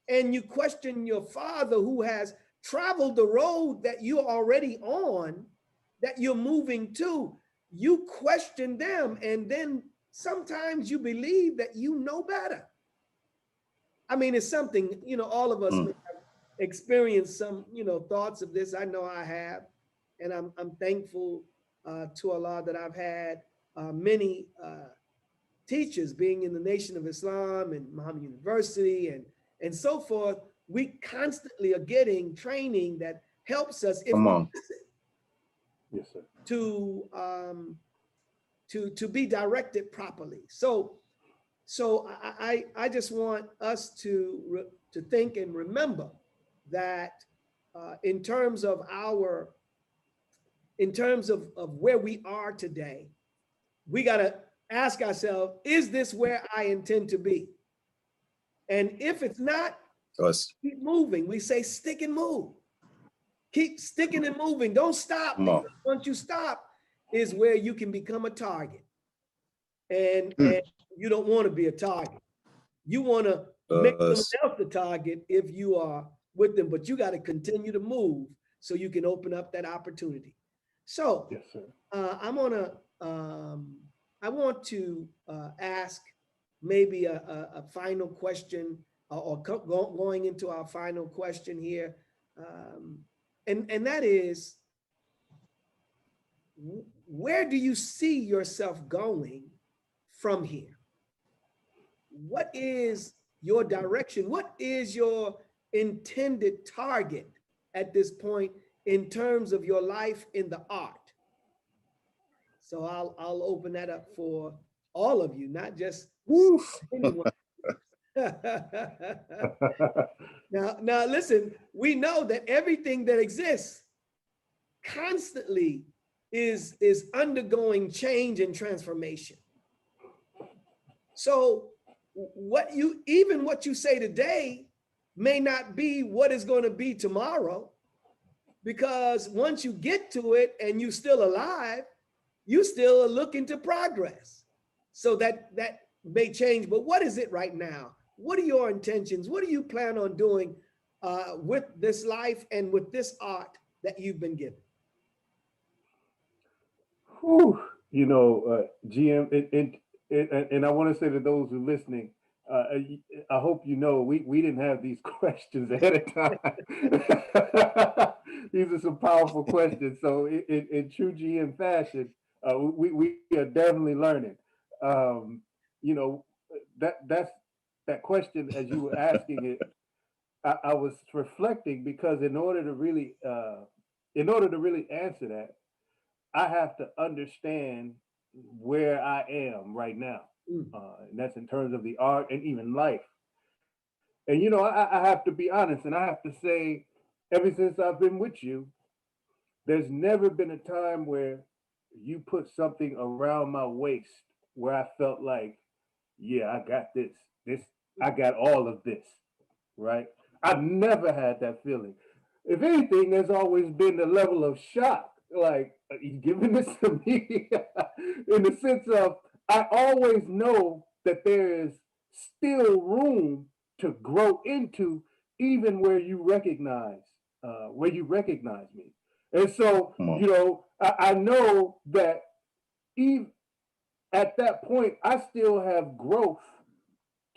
and you question your father who has traveled the road that you're already on, that you're moving to, you question them, and then sometimes you believe that you know better. I mean, it's something, all of us may have experienced some, thoughts of this. I know I have, and I'm thankful to Allah that I've had many teachers, being in the Nation of Islam and Muhammad University and so forth. We constantly are getting training that helps us, if we listen, yes, sir, to be directed properly. So I just want us to think and remember that in terms of where we are today, we got to ask ourselves, is this where I intend to be? And if it's not, keep moving. We say stick and move. Keep sticking and moving. Don't stop. Because once you stop is where you can become a target. And you don't want to be a target. You want to make someone else the target if you are with them, but you got to continue to move so you can open up that opportunity. So yes, sir. I want to ask maybe a final question, going into our final question here. Um, and that is, where do you see yourself going from here? What is your direction? What is your intended target at this point in terms of your life in the art? So I'll open that up for all of you, not just Woof. anyone. Now listen, we know that everything that exists constantly is undergoing change and transformation. So what you say today may not be what is going to be tomorrow, because once you get to it and you're still alive, you still are looking to progress. So that may change, but what is it right now? What are your intentions? What do you plan on doing with this life and with this art that you've been given? Whew, GM, and I want to say to those who are listening, I hope you know we didn't have these questions ahead of time. These are some powerful questions. So in true GM fashion, we are definitely learning. Um, you know, that's that question as you were asking it. I was reflecting because in order to really answer that, I have to understand where I am right now. Mm. And that's in terms of the art and even life. And, I have to be honest and I have to say, ever since I've been with you, there's never been a time where you put something around my waist where I felt like, yeah, I got this. I got all of this, right? I've never had that feeling. If anything, there's always been a level of shock, like, are you giving this to me? In the sense of, I always know that there is still room to grow into, even where you recognize me. And so, Come on. I know that even at that point, I still have growth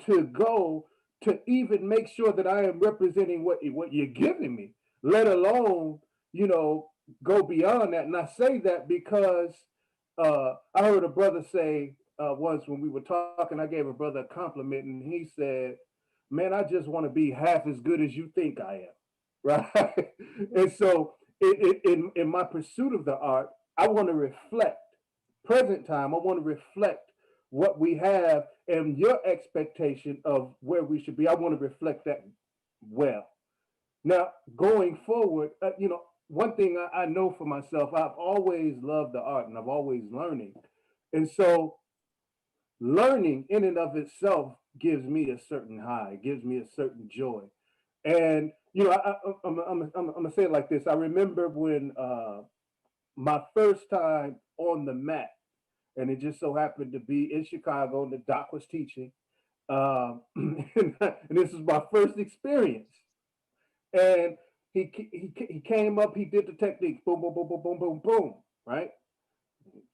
to go to even make sure that I am representing what you're giving me, let alone, go beyond that. And I say that because I heard a brother say once when we were talking, I gave a brother a compliment and he said, man, I just want to be half as good as you think I am. Right. And so in my pursuit of the art, I want to reflect present time. I want to reflect what we have and your expectation of where we should be. I want to reflect that well. Now, going forward, one thing I know for myself, I've always loved the art and I've always learning. And so learning in and of itself gives me a certain high, gives me a certain joy. And, I'm going to say it like this. I remember when my first time on the mat, and it just so happened to be in Chicago, and the doc was teaching. And this was my first experience. And he came up, he did the technique, boom, boom, boom, boom, boom, boom, boom, right?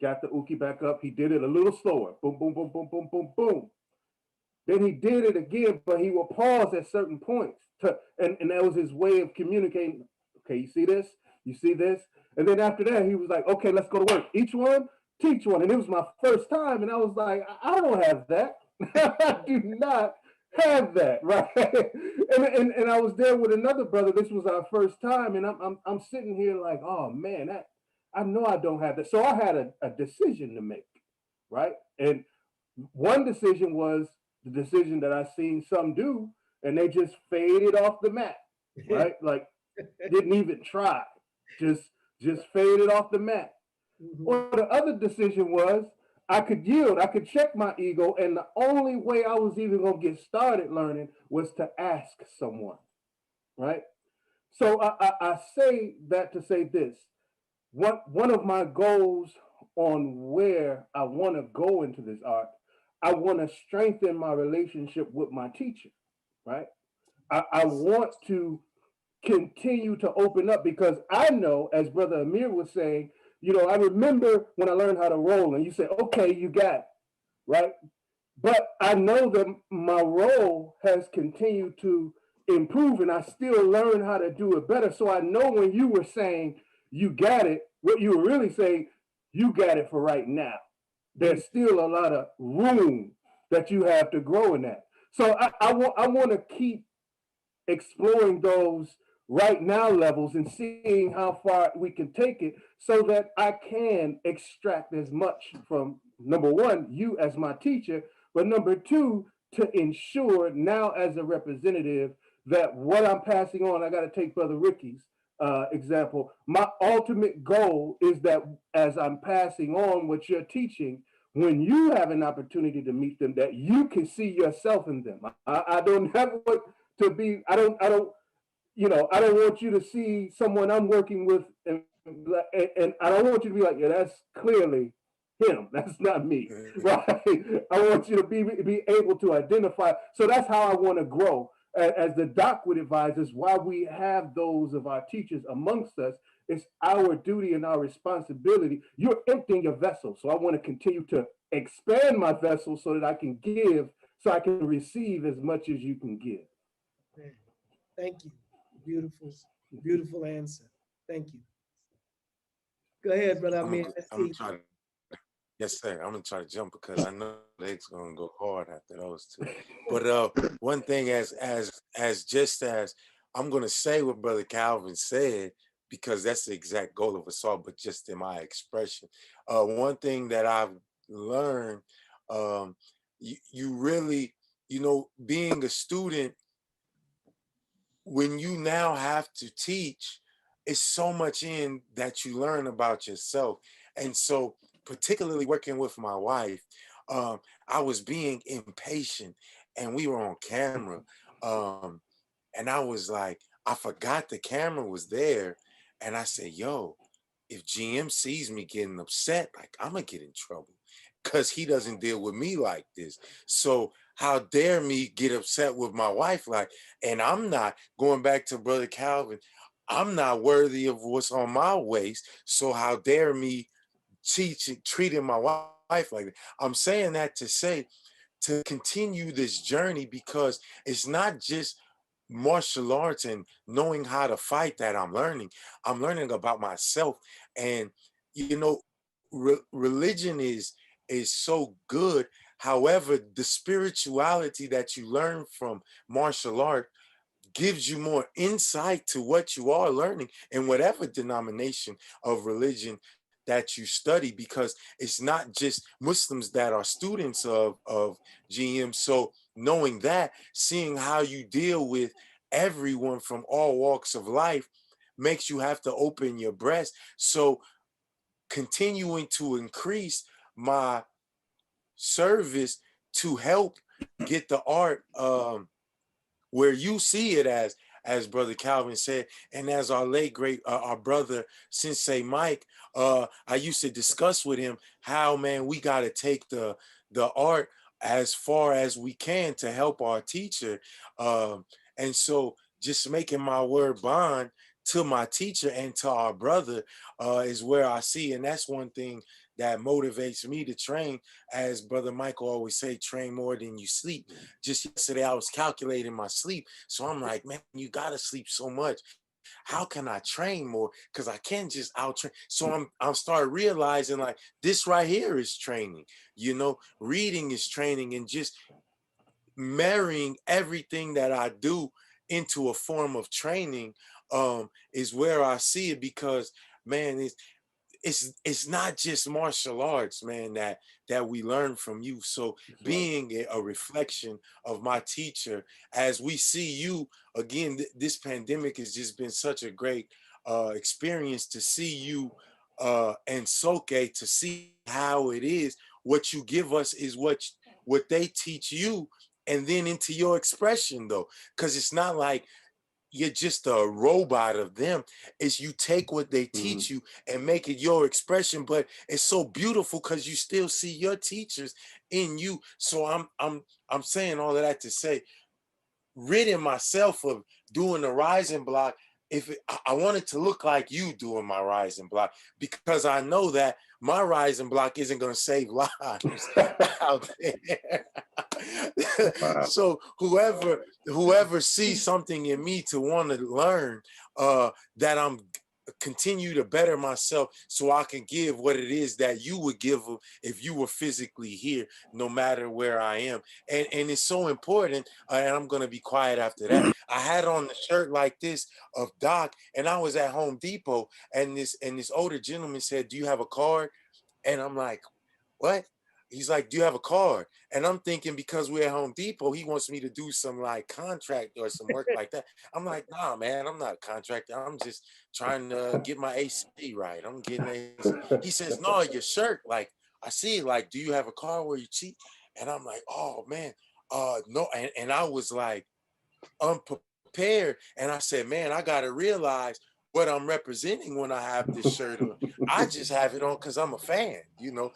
Got the uke back up. He did it a little slower, boom, boom, boom, boom, boom, boom, boom. Then he did it again, but he would pause at certain points, and that was his way of communicating. Okay, you see this? You see this? And then after that, he was like, okay, let's go to work. Each one, teach one. And it was my first time, and I was like, I don't have that. I do not have that, right? And I was there with another brother. This was our first time, and I'm sitting here like, oh man, I know I don't have that. So I had a decision to make, right? And one decision was the decision that I seen some do, and they just faded off the mat, right? Like didn't even try, just faded off the mat. Mhm. Or the other decision was I could yield, I could check my ego, and the only way I was even gonna get started learning was to ask someone, right? So I say that to say this. One of my goals on where I want to go into this art, I want to strengthen my relationship with my teacher, right? I want to continue to open up because I know, as Brother Amir was saying, I remember when I learned how to roll and you said, okay, you got it, right? but I know that my role has continued to improve and I still learn how to do it better. So I know when you were saying you got it, what you were really saying, you got it for right now. Mm, There's still a lot of room that you have to grow in that. So I want to keep exploring those right now levels and seeing how far we can take it so that I can extract as much from number one, you as my teacher, but number two, to ensure now as a representative that what I'm passing on, I got to take Brother Ricky's example. My ultimate goal is that as I'm passing on what you're teaching, when you have an opportunity to meet them, that you can see yourself in them. I don't have what to be. I don't. I don't want you to see someone I'm working with, and I don't want you to be like, yeah, that's clearly him. That's not me, right? I want you to be able to identify. So that's how I want to grow. As the doc would advise us, while we have those of our teachers amongst us, it's our duty and our responsibility. You're emptying your vessel, so I want to continue to expand my vessel so that I can give, so I can receive as much as you can give. man, thank you. Beautiful, beautiful answer. Thank you. Go ahead, brother. I mean, let's I'm gonna see. try to, yes, sir. I'm gonna try to jump because I know legs gonna go hard after those two. But one thing as just as I'm gonna say what Brother Calvin said because that's the exact goal of us all, but just in my expression. One thing that I've learned, um, you really, being a student when you now have to teach, it's so much in that you learn about yourself. And so, particularly working with my wife, I was being impatient and we were on camera. Um, and I was like, I forgot the camera was there. And I said, yo, if GM sees me getting upset, like I'm gonna get in trouble because he doesn't deal with me like this. So how dare me get upset with my wife like, and I'm not going back to Brother Calvin. I'm not worthy of what's on my waist. So how dare me treating my wife like that? I'm saying that to say to continue this journey because it's not just martial arts and knowing how to fight that I'm learning about myself. And religion is so good. However, the spirituality that you learn from martial art gives you more insight to what you are learning in whatever denomination of religion that you study, because it's not just Muslims that are students of GM. So knowing that, seeing how you deal with everyone from all walks of life makes you have to open your breast. So continuing to increase my service to help get the art where you see it as Brother Calvin said, and as our late great our brother Sensei Mike, I used to discuss with him how, man, we got to take the art as far as we can to help our teacher. And so just making my word bond to my teacher and to our brother is where I see, and that's one thing that motivates me to train. As Brother Michael always say, train more than you sleep. Just yesterday I was calculating my sleep, so I'm like, man, you gotta sleep so much. How can I train more? Because I can't just out train. So I'm start realizing like this right here is training. Reading is training, and just marrying everything that I do into a form of training is where I see it. Because, man, it's not just martial arts, man, that we learn from you. So That's right. being a reflection of my teacher, as we see you again, this pandemic has just been such a great experience to see you and Soke, to see how it is. What you give us is what they teach you, and then into your expression though, because it's not like you're just a robot of them. Is you take what they Mhm. teach you and make it your expression. But it's so beautiful because you still see your teachers in you. So I'm saying all of that to say, ridding myself of doing the rising block I want it to look like you doing my rising block, because I know that my rising block isn't going to save lives out there. Wow. So whoever sees something in me to want to learn, that I'm continue to better myself so I can give what it is that you would give if you were physically here, no matter where I am. And it's so important. And I'm going to be quiet after that. I had on the shirt like this of Doc, and I was at Home Depot, and this older gentleman said, "Do you have a card?" And I'm like, "What?" He's like, "Do you have a card?" And I'm thinking, because we're at Home Depot, he wants me to do some like contract or some work like that. I'm like, "Nah, man, I'm not a contractor. I'm just trying to get my AC right. I'm getting AC." He says, "No, your shirt, like, I see, like, do you have a card where you cheat?" And I'm like, "Oh man, no." And I was like unprepared. And I said, "Man, I gotta realize what I'm representing when I have this shirt on. I just have it on because I'm a fan,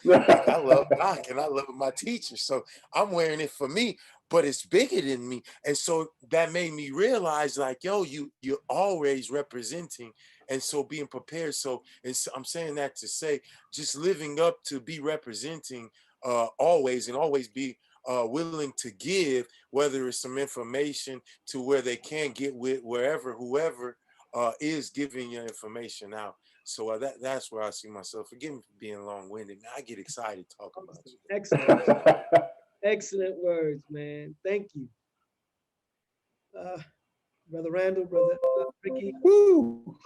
like I love Doc and I love my teacher. So I'm wearing it for me, but it's bigger than me." And so that made me realize, like, yo, you're always representing. And so being prepared. So, I'm saying that to say, just living up to be representing always, and always be willing to give, whether it's some information to where they can get with whoever is giving your information out. So that's where I see myself. Forgive me for being long-winded. Man, I get excited talking about Awesome. you. Excellent. Excellent words, man. Thank you. Uh, Brother Randall, Brother Ricky. Woo,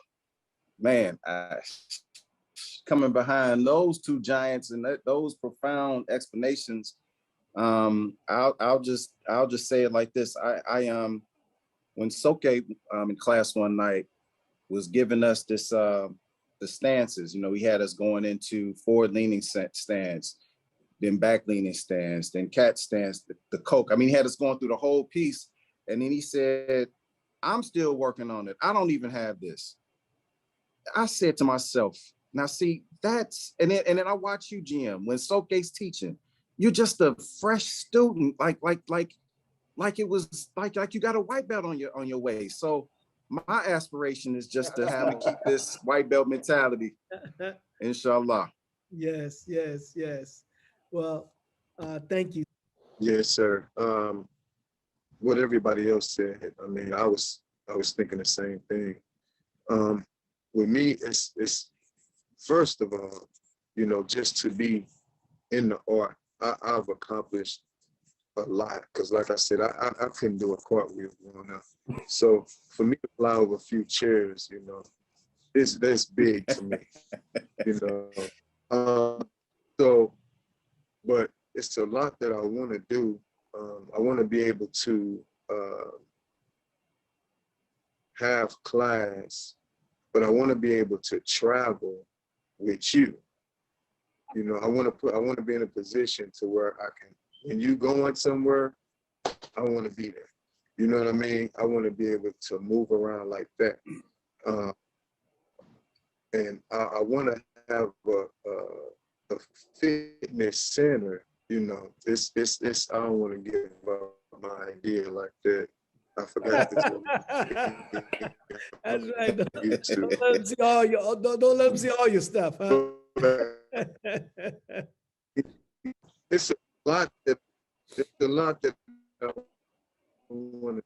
man, coming behind those two giants and those profound explanations, I'll just say it like this. I when Soke in class one night was giving us this the stances, he had us going into forward leaning stance, then back leaning stance, then cat stance, the coke. I mean, he had us going through the whole piece. And then he said, "I'm still working on it. I don't even have this." I said to myself, now see, and then I watch you, GM, when Soke's teaching, you're just a fresh student, like it was like you got a white belt on your way. So my aspiration is just to have to keep this white belt mentality, inshallah. Yes, yes, yes. Well, thank you. Yes, sir. What everybody else said. I mean, I was thinking the same thing. Um, with me, it's first of all, just to be in the art. I've accomplished a lot because, like I said, I couldn't do a cartwheel growing up. So for me to fly over a few chairs, that's big to me. You know, so, but it's a lot that I want to do. I want to be able to have class, but I want to be able to travel with you. I want to be in a position to where I can, when you going somewhere, I want to be there. You know what I mean? I want to be able to move around like that. Uh, and I want to have a fitness center. It's I don't want to give up my idea like that. I forgot to tell That's right. you too. Don't let them see all your don't let them see all your stuff, huh? It's a lot that I want to,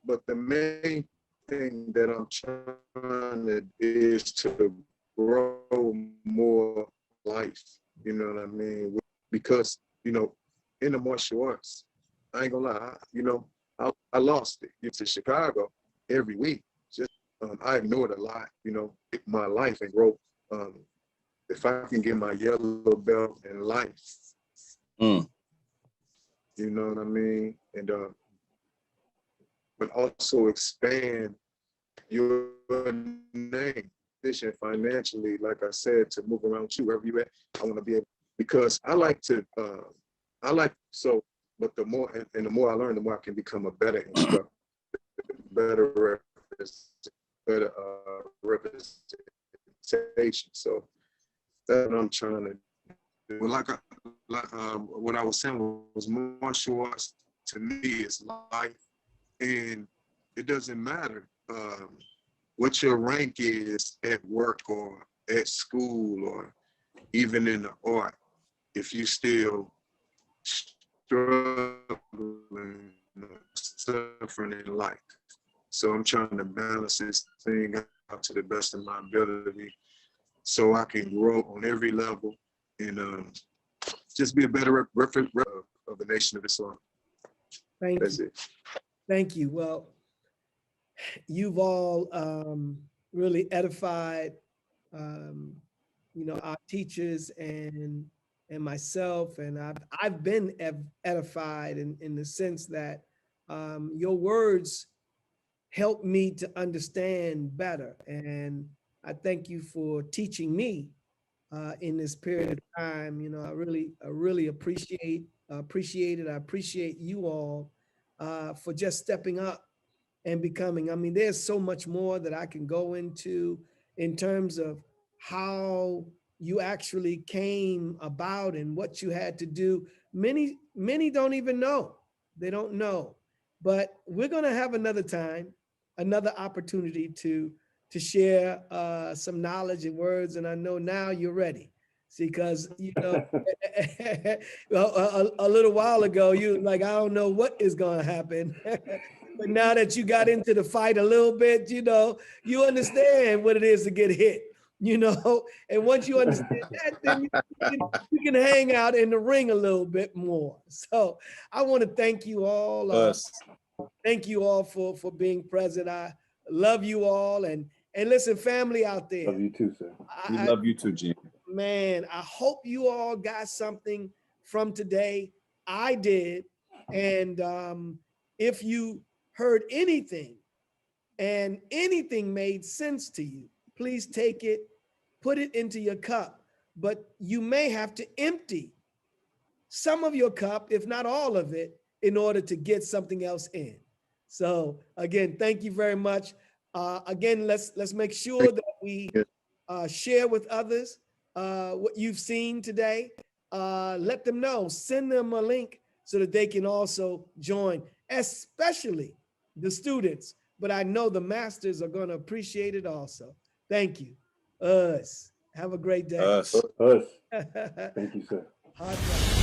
but the main thing that I'm trying to is to grow more life. You know what I mean? Because in the martial arts, I ain't gonna lie. I lost it. To Chicago every week. Just I ignored a lot. My life and growth. If I can get my yellow belt in life, you know what I mean, and but also expand your name, vision financially. Like I said, to move around you wherever you at. I want to be able, because I like to. So. But the more and the more I learn, the more I can become a better instructor, better representation. So that's what I'm trying to do. Well, what I was saying was martial arts to me is life, and it doesn't matter what your rank is at work or at school or even in the art, if you still struggling, suffering in life. So I'm trying to balance this thing out to the best of my ability so I can grow on every level and just be a better reference of the nation of Islam. Thank That's you. it. Thank you. Well, you've all really edified, our teachers and myself, and I've been edified in the sense that your words help me to understand better, and I thank you for teaching me in this period of time. I really appreciate it. I appreciate you all for just stepping up and becoming. I mean, there's so much more that I can go into in terms of how you actually came about and what you had to do. Many don't even know. They don't know. But we're going to have another time, another opportunity to share some knowledge and words. And I know now you're ready. See, because a little while ago, you like, I don't know what is going to happen. But now that you got into the fight a little bit, you understand what it is to get hit, and once you understand that, then you can hang out in the ring a little bit more. So I want to thank you all. Thank you all for being present. I love you all. And listen, family out there. Love you too, sir. We love you too, Jim. Man, I hope you all got something from today. I did. And if you heard anything and anything made sense to you, please take it, put it into your cup. But you may have to empty some of your cup, if not all of it, in order to get something else in. So again, thank you very much. Again, let's make sure that we share with others what you've seen today. Let them know, send them a link so that they can also join, especially the students. But I know the masters are going to appreciate it also. Thank you. Have a great day. Us. Thank you, sir. Hard luck.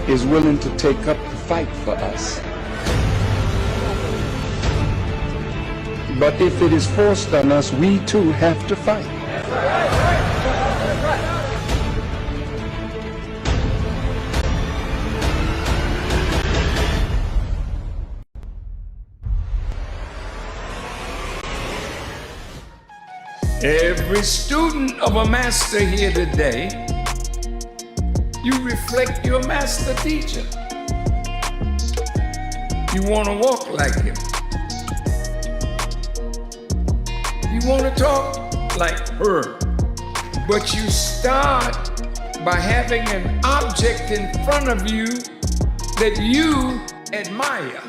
is willing to take up the fight for us. But if it is forced on us, we too have to fight. Every student of a master here today, you reflect your master teacher. You want to walk like him. You want to talk like her. But you start by having an object in front of you that you admire.